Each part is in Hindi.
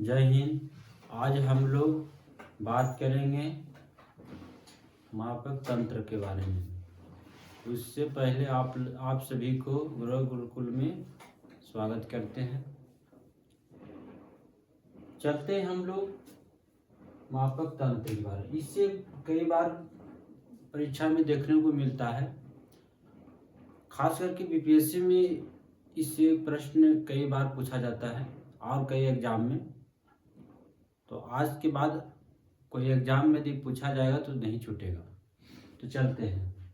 जय हिंद। आज हम लोग बात करेंगे मापक तंत्र के बारे में। उससे पहले आप सभी को गुरु गुरुकुल में स्वागत करते हैं। चलते हैं हम लोग मापक तंत्र के बारे में। इससे कई बार परीक्षा में देखने को मिलता है, खास करके बीपीएससी में इससे प्रश्न कई बार पूछा जाता है और कई एग्जाम में। तो आज के बाद कोई एग्जाम में यदि पूछा जाएगा तो नहीं छूटेगा। तो चलते हैं।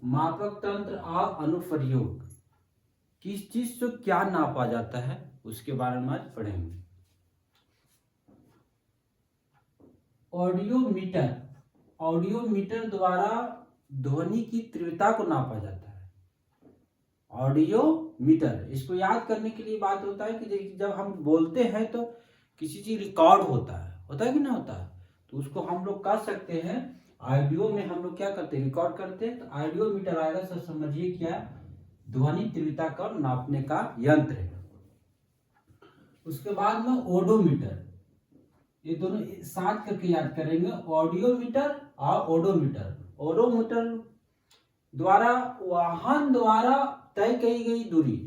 मापक तंत्र और अनुप्रयोग, किस चीज से क्या नापा जाता है उसके बारे में आज पढ़ेंगे। ऑडियोमीटर, ऑडियोमीटर द्वारा ध्वनि की तीव्रता को नापा जाता है। ऑडियोमीटर, इसको याद करने के लिए बात होता है कि जब हम बोलते हैं तो किसी चीज रिकॉर्ड होता है कि नहीं होता है, तो उसको हम लोग कह सकते हैं ऑडियो में हम लोग क्या करते हैं, रिकॉर्ड करते हैं। तो ऑडियोमीटर आएगा, सब समझिए क्या, ध्वनि तीव्रता का नापने का यंत्र है। उसके बाद में ओडोमीटर, ये दोनों साथ करके याद करेंगे, ऑडियोमीटर और ओडोमीटर। ओडोमीटर द्वारा वाहन द्वारा तय की गई दूरी,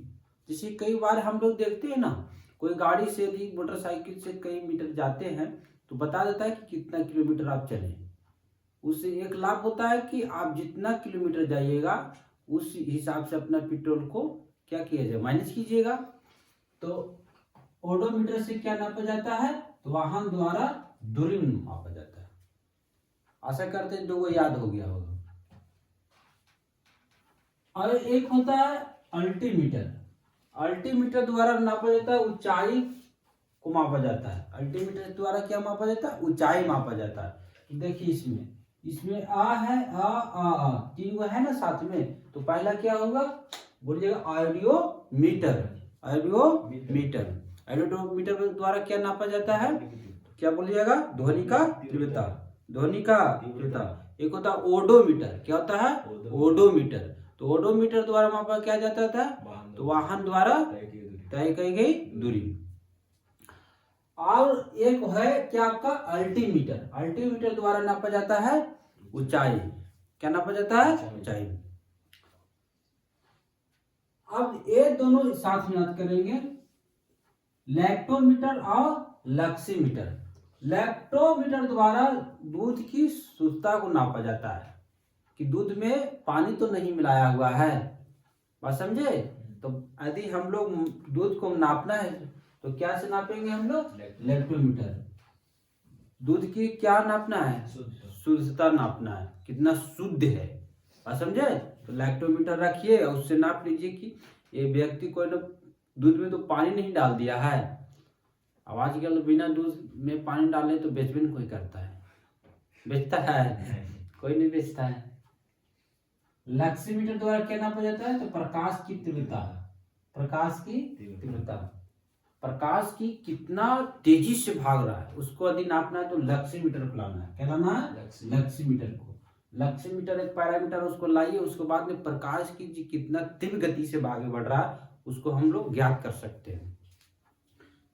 जैसे कई बार हम लोग देखते हैं ना, कोई गाड़ी से भी मोटरसाइकिल से कई मीटर जाते हैं तो बता देता है कि कितना किलोमीटर आप चले। उससे एक लाभ होता है कि आप जितना किलोमीटर जाइएगा उस हिसाब से अपना पेट्रोल को क्या किया जाए, माइनस कीजिएगा। तो ओडोमीटर से क्या नापा जाता है, तो वाहन द्वारा दूरी मापा जाता है। आशा करते हैं दो याद हो गया होगा। और एक होता है अल्टीमीटर। अल्टीमीटर द्वारा नापा जाता है ऊंचाई को मापा जाता है। अल्टीमीटर द्वारा क्या मापा जाता है, ऊंचाई मापा जाता है। तो देखिए इसमें आ है, आ तीन वो है ना साथ में, तो पहला क्या होगा, बोलिएगा ऑडियोमीटर। ऑडियोमीटर, ऑडियोमीटर द्वारा क्या नापा जाता है, क्या बोलिएगा, ध्वनि का तीव्रता, ध्वनि का तीव्रता। एक होता है ओडोमीटर, क्या होता है, ओडोमीटर। तो ओडोमीटर द्वारा मापा क्या जाता था, तो वाहन द्वारा तय की गई दूरी। और एक है क्या आपका अल्टीमीटर। अल्टीमीटर द्वारा नापा जाता है ऊंचाई, क्या नापा जाता है, ऊंचाई। अब ये दोनों साथ में याद करेंगे, लैक्टोमीटर और लक्सीमीटर। लैक्टोमीटर द्वारा दूध की शुद्धता को नापा जाता है कि दूध में पानी तो नहीं मिलाया हुआ है, बात समझे। तो यदि हम लोग दूध को नापना है तो क्या से नापेंगे हम लोग, लैक्टोमीटर। दूध की क्या नापना है, शुद्धता नापना है, कितना शुद्ध है, बात समझे। तो लैक्टोमीटर रखिए और उससे नाप लीजिए कि ये व्यक्ति को दूध में तो पानी नहीं डाल दिया है। अब आजकल बिना दूध में पानी डाले तो बेचबेन कोई करता है, बेचता है, कोई नहीं बेचता है। लक्सीमीटर द्वारा क्या नापा जाता है, तो प्रकाश की तीव्रता, प्रकाश की तीव्रता, प्रकाश की कितना तेजी से भाग रहा है उसको यदि नापना है तो लक्सीमीटर को लाना है। क्या लाना है, लक्सीमीटर को। लक्सीमीटर एक पैरामीटर, उसको लाइए, उसके बाद में प्रकाश की कितना तीव्र गति से आगे बढ़ रहा है उसको हम लोग ज्ञात कर सकते हैं।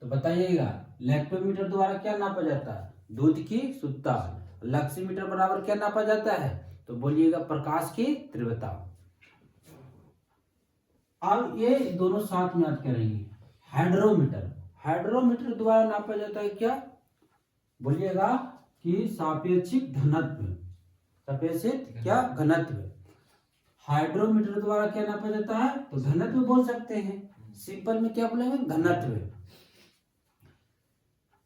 तो बताइएगा, लैक्टोमीटर द्वारा क्या नापा जाता है, दूध की शुद्धता। लक्सीमीटर बराबर क्या नापा जाता है, तो बोलिएगा प्रकाश की तीव्रता। अब ये दोनों साथ में याद करेंगे। हाइड्रोमीटर, हाइड्रोमीटर द्वारा नापा जाता है क्या, बोलिएगा कि सापेक्षिक घनत्व, सापेक्षिक क्या घनत्व। हाइड्रोमीटर द्वारा क्या नापा जाता है, तो घनत्व बोल सकते हैं, सिंपल में क्या बोलेंगे, घनत्व।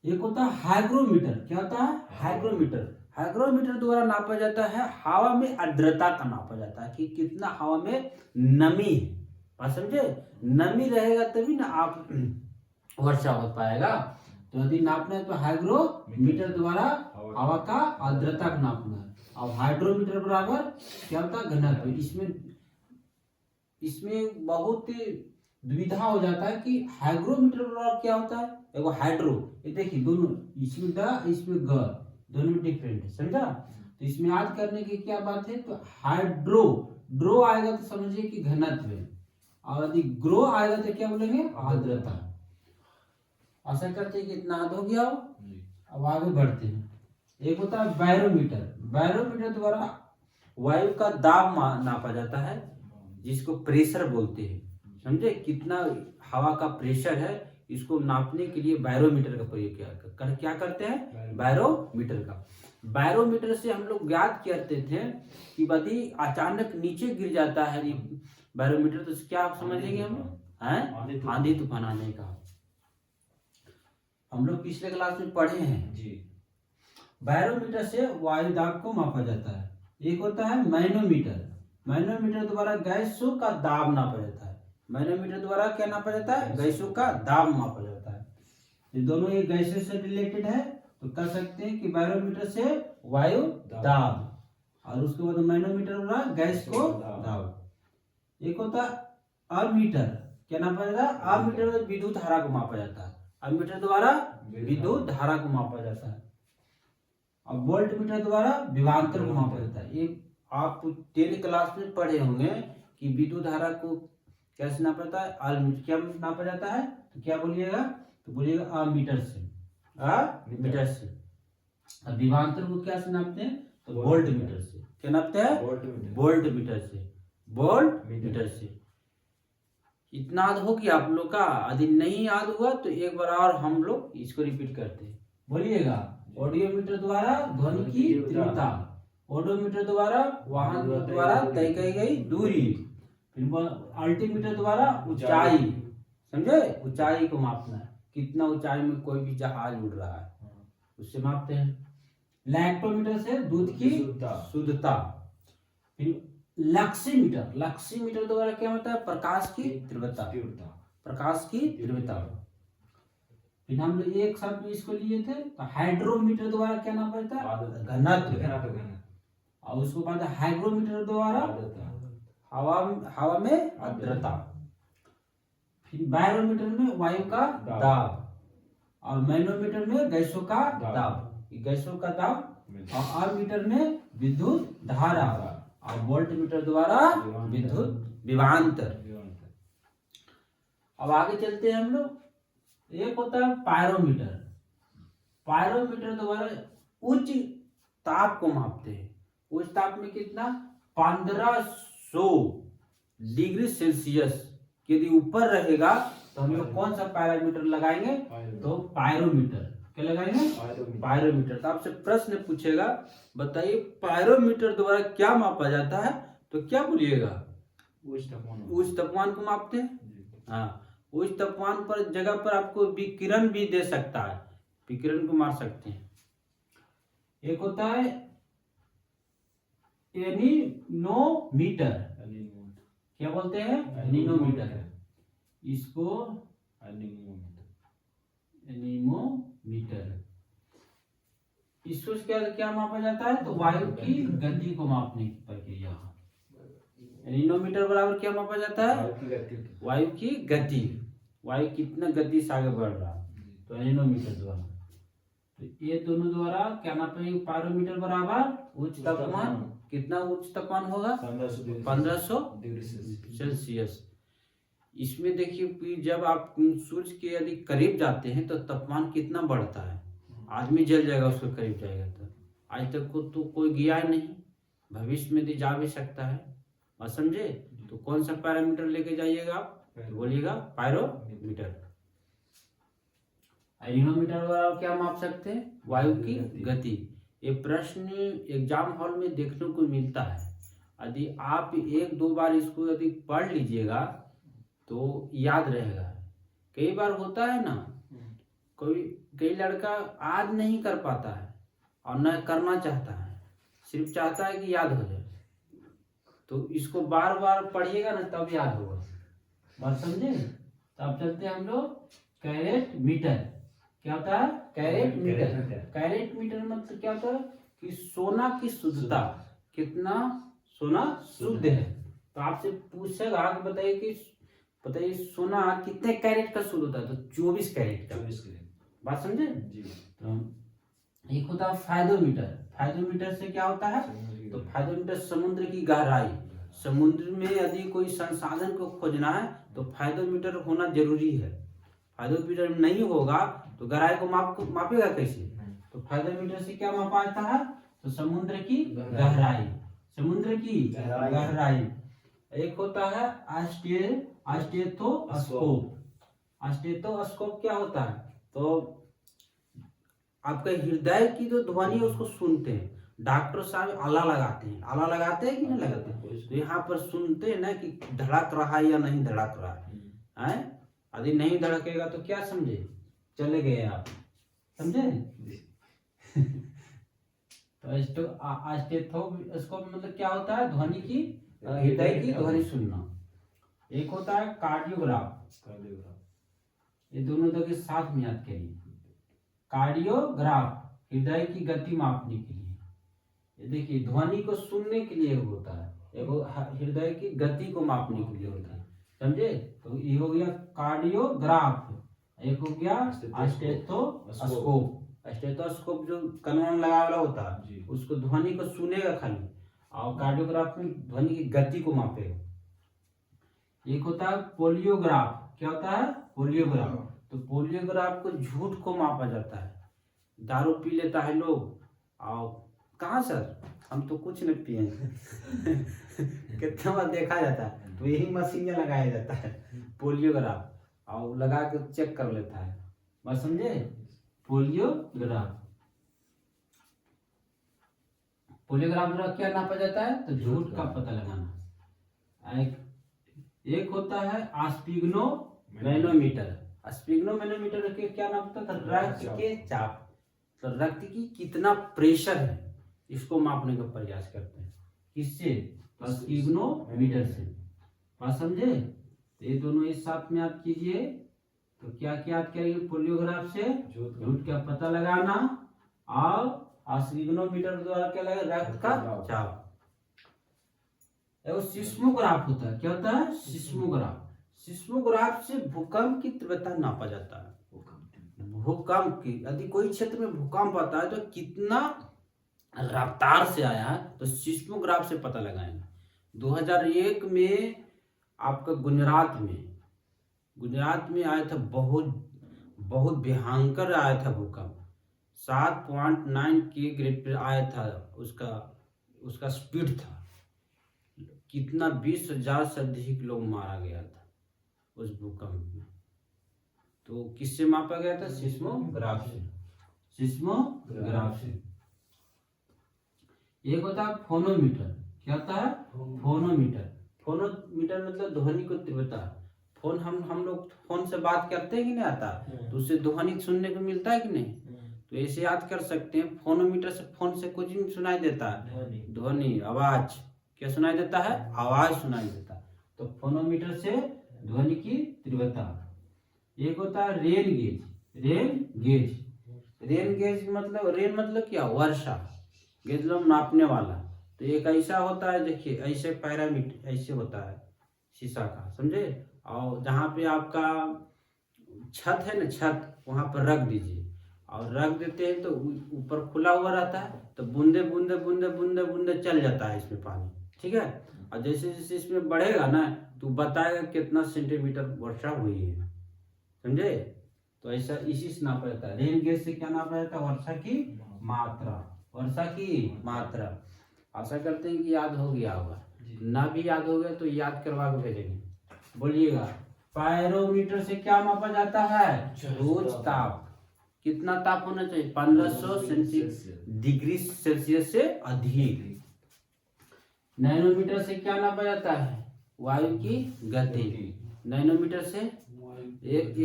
एक होता है हाइग्रोमीटर, क्या होता है, हाइग्रोमीटर। हाइग्रोमीटर द्वारा नापा जाता है हवा में आर्द्रता का नापा जाता है कि कितना हवा में नमी है, बात समझे। नमी रहेगा तभी ना आप वर्षा हो पाएगा। तो यदि नापना है तो हाइग्रोमीटर द्वारा हवा का आर्द्रता का नापना है। और हाइड्रोमीटर बराबर क्या होता है, घनत्व। इसमें बहुत दुविधा हो जाता है कि हाइग्रोमीटर बराबर क्या होता है, एगो हाइड्रो, ये देखिए दोनों, इसमें द इसमें ग, दोनों डिफरेंट है, समझा। तो इसमें याद करने की क्या बात है, तो हाइड्रो, ड्रो आएगा तो समझिए कि घनत्व है, और यदि ग्रो आएगा तो क्या बोलेंगे, आर्द्रता। आशा करते हैं कि इतना याद हो गया हो। अब आगे बढ़ते हैं। एक होता है बैरोमीटर। बैरोमीटर द्वारा वायु का दाब नापा जाता है, जिसको प्रेशर बोलते हैं। समझे, कितना हवा का प्रेशर है, इसको नापने के लिए बैरोमीटर का प्रयोग क्या करते हैं, बैरोमीटर का। बैरोमीटर से हम लोग ज्ञात करते थे कि यदि अचानक नीचे गिर जाता है बैरोमीटर, तो क्या समझेंगे हम लोग, हैं आंधी तूफान आने का। हम लोग पिछले क्लास में पढ़े हैं जी। बैरोमीटर से वायु दाब को मापा जाता है। एक होता है मैनोमीटर। मैनोमीटर द्वारा गैसों का दाब नापा जाता है। मैनोमीटर द्वारा क्या नापा जाता है, गैसों का दाब मापा जाता है। ये दोनों एक गैसों से रिलेटेड है, तो कर सकते हैं कि बैरोमीटर से वायु दाब, और उसके बाद मैनोमीटर द्वारा गैस को दाब। एक होता है अमीटर। क्या नापा जाता है, अमीटर द्वारा विद्युत धारा को मापा जाता है। अमीटर द्वारा विद्युत धारा को मापा जाता है। अब वोल्ट मीटर द्वारा विभवांतर को मापा जाता है। ये आप 10th क्लास में पढ़े होंगे कि विद्युत धारा को कैसे नापा जाता है, क्या नापा जाता है, तो क्या बोलिएगा, तो बोलिएगा अमीटर से, मीटर से। अब विभवांतर को क्या से नापते हैं, तो वोल्ट मीटर से। क्या नापते हैं, वोल्ट मीटर से, वोल्ट मीटर से। इतना याद हो गया आप लोग का। यदि नहीं याद हुआ तो एक बार और हम लोग इसको रिपीट करते हैं। बोलिएगा, ऑडियोमीटर द्वारा ध्वनि की तीव्रता, ओडोमीटर द्वारा वाहन द्वारा तय की गई दूरी, फिर अल्टीमीटर द्वारा ऊंचाई। समझे, ऊंचाई को मापना है, कितना ऊंचाई में कोई भी जहाज उड़ रहा है, उससे मापते हैं। लैक्टोमीटर से दूध की शुद्धता। फिर लक्सीमीटर। लक्सीमीटर द्वारा क्या होता है, प्रकाश की तीव्रता, प्रकाश की तीव्रता। फिर हम लोग एक साथ में इसको लिए थे, तो हाइड्रोमीटर द्वारा क्या नापा जाता है, घनत्व। और उसके बाद हाइग्रोमीटर द्वारा हवा में आर्द्रता। फिर बैरोमीटर में वायु का दाब, और मैनोमीटर में गैसों का दाब, गैसों का दाब। और अमीटर में विद्युत धारा, और वोल्ट मीटर द्वारा विद्युत विभवांतर। अब आगे चलते हैं हम लोग। एक होता है पायरोमीटर। पायरोमीटर द्वारा उच्च ताप को मापते हैं। उच्च ताप में कितना, 1500 डिग्री सेल्सियस यदि ऊपर रहेगा तो हम लोग कौन सा पैरामीटर लगाएंगे, तो पायरोमीटर। क्या लगाएंगे, पायरोमीटर। तो आपसे प्रश्न पूछेगा, बताइए पायरोमीटर द्वारा क्या मापा जाता है, तो क्या बोलिएगा, उच्च तापमान को मापते हैं। हाँ, उच्च तापमान पर जगह पर आपको विकिरण भी दे सकता है, विकिरण को मार सकते हैं। एक होता है एनीनोमीटर। क्या बोलते हैं, एनीनोमीटर। इसको एनीमोमीटर। इसको क्या मापा जाता है, तो वायु की गति को मापने की प्रक्रिया। एनीनोमीटर बराबर क्या मापा जाता है, वायु की गति। वायु कितना गति से आगे बढ़ रहा है, तो एनीनोमीटर द्वारा। तो ये दोनों द्वारा क्या नापेंगे, पायरोमीटर बराबर उच्च तापमान। कितना उच्च तापमान होगा, 1500 डिग्री सेल्सियस। इसमें देखिए, जब आप सूर्य के यदि करीब जाते हैं तो तापमान कितना बढ़ता है, आदमी जल जाएगा उसके करीब जाएगा। तो आज तक को तो कोई गया नहीं, भविष्य में भी जा भी सकता है, बात समझे। तो कौन सा पैरामीटर लेके जाइएगा आप, तो बोलिएगा पायरोमीटर। एनीनोमीटर द्वारा क्या माप सकते हैं, वायु की गति। ये प्रश्न एग्जाम हॉल में देखने को मिलता है। यदि आप 1-2 बार इसको यदि पढ़ लीजिएगा तो याद रहेगा। कई बार होता है ना, कई लड़का याद नहीं कर पाता है और न करना चाहता है, सिर्फ चाहता है कि याद हो जाए। तो इसको बार बार पढ़िएगा ना, तब याद होगा, बात समझे। तब चलते हैं हम लोग कैरेट मीटर। क्या होता है, कैरेट मीटर। कैरेट मीटर मतलब क्या होता है कि सोना की शुद्धता, कितना सोना शुद्ध है। तो आपसे पूछेगा कि बताइए सोना कितने कैरेट का शुद्ध होता है, तो 24 कैरेट का। बात समझे जी। तो एक होता है फायदोमीटर। फायदोमीटर से क्या होता है, तो फायदोमीटर समुद्र की गहराई। समुद्र में यदि कोई संसाधन को खोजना है तो फायदोमीटर होना जरूरी है। फायदोमीटर नहीं होगा तो गहराई को मापेगा कैसे? तो फायदोमीटर से क्या मापा जाता है? तो समुद्र की गहराई, समुद्र की गहराई। एक होता है स्टेथोस्कोप। स्टेथोस्कोप क्या होता है? तो आपके हृदय की जो ध्वनि है उसको सुनते हैं। डॉक्टर साहब आला लगाते हैं, आला लगाते हैं कि नहीं लगाते हैं? तो यहाँ पर सुनते हैं ना कि धड़क रहा है या नहीं धड़क रहा है। यदि नहीं धड़केगा तो क्या समझे? चले गए आप, समझे? तो स्टेथोस्कोप मतलब क्या होता है? ध्वनि की, हृदय की ध्वनि सुनना। एक होता है कार्डियोग्राफ। ये दोनों तो के साथ में याद करिए। कार्डियोग्राफ हृदय की गति मापने के लिए, ये देखिए ध्वनि को सुनने के लिए होता है, एगो हृदय की गति को मापने के लिए होता है, समझे? तो ये हो गया कार्डियोग्राफ। एक हो गया स्टेथोस्कोप। स्टेथोस्कोप जो कनन लगा वाला होता है उसको ध्वनि को सुनेगा खाली, और कार्डियोग्राफ में ध्वनि की गति को मापेगा। एक होता है पोलियोग्राफ। क्या होता है? पोलियोग्राफ। तो पोलियोग्राफ को झूठ को मापा जाता है। दारू पी लेता है लोग, और कहाँ सर हम तो कुछ नहीं पिए कितना बार देखा जाता है, तो यही मशीन लगाया जाता है पोलियोग्राफ, और लगा के चेक कर लेता है, बस समझे? पोलियोग्राफ। पोलियोग्राफ द्वारा क्या नापा जाता है? तो झूठ का पता लगाना। एक होता है आस्पिग्नो मैनोमीटर। स्पिग्नो मैनोमीटर के क्या नापता था? रक्त के चाप, तो रक्त की कितना प्रेशर है इसको मापने का प्रयास करते हैं। किससे? स्पिग्नो मीटर से, बात समझे? तो ये दोनों एक साथ में याद कीजिए। तो क्या क्या याद करेंगे? पोलियोग्राफ से झूठ का पता लगाना, और स्पिग्नो मीटर द्वारा क्या लगा? रक्त का चाप। एगो सिस्मोग्राफ होता है। क्या होता है? सिस्मोग्राफ। सिस्मोग्राफ से भूकंप की तीव्रता नापा जाता है। भूकंप की, यदि कोई क्षेत्र में भूकंप आता है तो कितना रफ्तार से आया है, तो सिस्मोग्राफ से पता लगाएंगे। 2001 में आपका गुजरात में आया था, बहुत भयंकर आया था भूकंप। 7.9 के ग्रेड पे आया था, उसका स्पीड था। कितना 20,000 से अधिक लोग मारा गया था उस भूकंप में। तो किससे मापा गया था? सिस्मोग्राफ से, सिस्मोग्राफ से। एक होता है फोनोमीटर। क्या होता है? फोनोमीटर। फोनोमीटर मतलब ध्वनि को तीव्रता। फोन हम लोग फोन से बात करते हैं कि नहीं आता, तो उससे ध्वनि सुनने को मिलता है कि नहीं? तो ऐसे याद कर सकते हैं, फोनोमीटर से, फोन से कुछ नहीं सुनाई देता है, ध्वनि, आवाज। क्या सुनाई देता है? आवाज सुनाई देता है। तो फोनोमीटर से ध्वनि की तीव्रता। एक होता है रेन गेज। रेन गेज मतलब क्या? वर्षा। गेज मतलब नापने वाला। तो एक ऐसा होता है, देखिए ऐसे पैरामीटर ऐसे होता है शीशा का, समझे? और जहाँ पे आपका छत है ना, छत वहां पर रख दीजिए, और रख देते हैं तो ऊपर खुला हुआ रहता है, तो बूंदे बूंदे बूंदे बूंदे बूंदे चल जाता है इसमें पानी, ठीक है? और जैसे जैसे इसमें बढ़ेगा ना तो बताएगा कितना सेंटीमीटर वर्षा हुई है, समझे? तो ऐसा इसी से नापा जाता है। रेन गेज से क्या नापा जाता है? वर्षा की मात्रा, वर्षा की मात्रा। आशा करते हैं कि याद हो गया होगा। ना भी याद हो गया तो याद करवा के भेजेंगे। बोलिएगा। पायरोमीटर से क्या मापा जाता है? रोज ताप। कितना ताप होना चाहिए? 1500 डिग्री सेल्सियस से अधिक। नैनोमीटर से क्या नापा जाता है? वायु की गति। नैनोमीटर से एक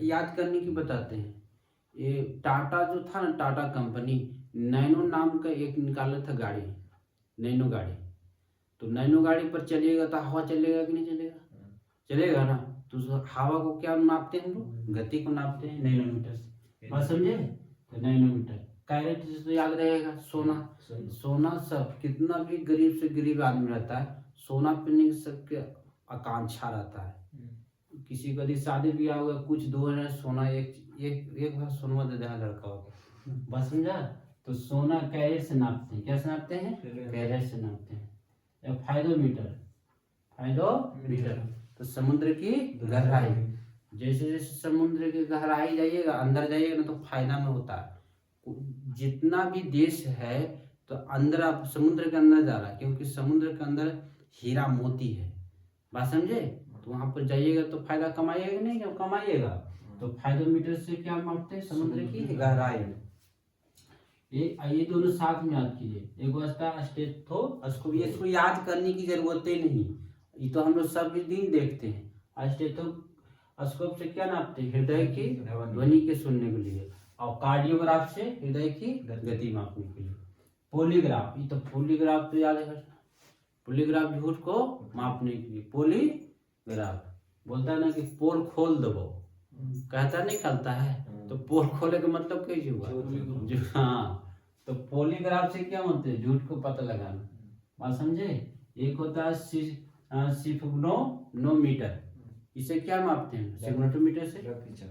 याद करने की बताते हैं। ये टाटा जो था ना, टाटा कंपनी, नैनो नाम का एक निकाला था गाड़ी, नैनो गाड़ी। तो नैनो गाड़ी पर चलिएगा तो हवा चलेगा कि नहीं चलेगा? चलेगा ना। तो हवा को क्या नापते हैं हम लोग? गति को नापते हैं नैनोमीटर से, बात समझे? तो नैनोमीटर। कैरेट से तो याद रहेगा, सोना सब, कितना भी गरीब से गरीब आदमी रहता है, सोना पहनने की सबके आकांक्षा रहता है। किसी का शादी ब्याह हुआ, कुछ दो है सोना, एक बार सोना दे देना लड़का होगा, बस समझा? तो सोना कैरेट से नापते हैं। क्या से नापते हैं? कैरेट से नापते हैं। फायदोमीटर, तो समुद्र की गहराई। जैसे जैसे समुद्र की गहराई जाइएगा, अंदर जाइएगा ना, तो फायदा में होता है। जितना भी देश है तो अंदर, आप समुद्र के अंदर जा रहा है, क्योंकि समुद्र के अंदर हीरा मोती है। बात समझे? तो वहां पर जाइएगा तो फायदा कमाइएगा नहीं, जब कमाइएगा तो फायदोमीटर से क्या मापते हैं? समुद्र की गहराई। ये दोनों साथ में याद कीजिए। एक होता स्टेथोस्कोप, इसको याद करने की जरूरत ही नहीं, ये तो हम लोग सब दिन देखते हैं। स्टेथोस्कोप से क्या नापते हैं? हृदय की ध्वनि के सुनने के लिए। और कार्डियोग्राफ से हृदय की गति मापने के लिए। पॉलीग्राफ, ये तो पॉलीग्राफ तो याद है, पॉलीग्राफ झूठ को मापने के लिए। पॉलीग्राफ बोलता है ना कि पोल खोल दो, कहता नहीं चलता है, तो पोल खोले का मतलब कैसे हुआ? हाँ, तो पॉलीग्राफ से क्या होते हैं? झूठ को पता लगाना। बात समझे? एक होता है सिग्नोमीटर, इसे क्या मापते हैं? सिग्नोमीटर से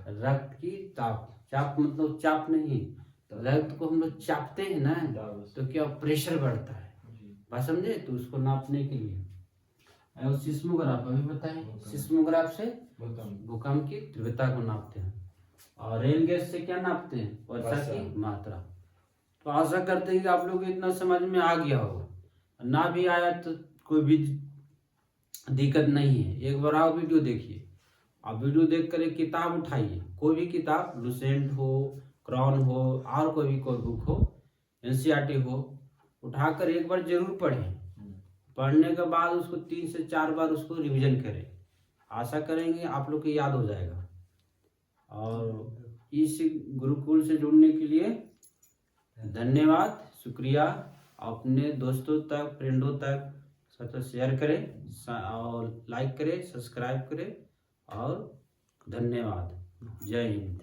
रक्त की चाप मतलब चाप नहीं, तो रक्त को हम लोग चापते हैं ना, तो क्या प्रेशर बढ़ता है। बात समझे? तो उसको नापने के लिए। और सिस्मोग्राफ अभी बताएं, सिस्मोग्राफ से भूकंप की तीव्रता को नापते हैं। और रेन गैस से क्या नापते हैं? वर्षा की मात्रा। तो आशा करते हैं कि आप लोग इतना समझ में आ गया होगा। ना भी आया तो कोई भी दिक्कत नहीं है, एक बार आप वीडियो देखिए। आप वीडियो देख कर एक किताब उठाइए, कोई भी किताब, लुसेंट हो, क्रॉन हो, और कोई बुक हो, एनसीईआरटी हो, उठाकर एक बार जरूर पढ़ें। पढ़ने के बाद उसको 3 से 4 बार उसको रिवीजन करें। आशा करेंगे आप लोग को याद हो जाएगा। और इस गुरुकुल से जुड़ने के लिए धन्यवाद, शुक्रिया। अपने दोस्तों तक, फ्रेंडों तक सब शेयर करें और लाइक करें, सब्सक्राइब करें। और धन्यवाद। जय हिंद।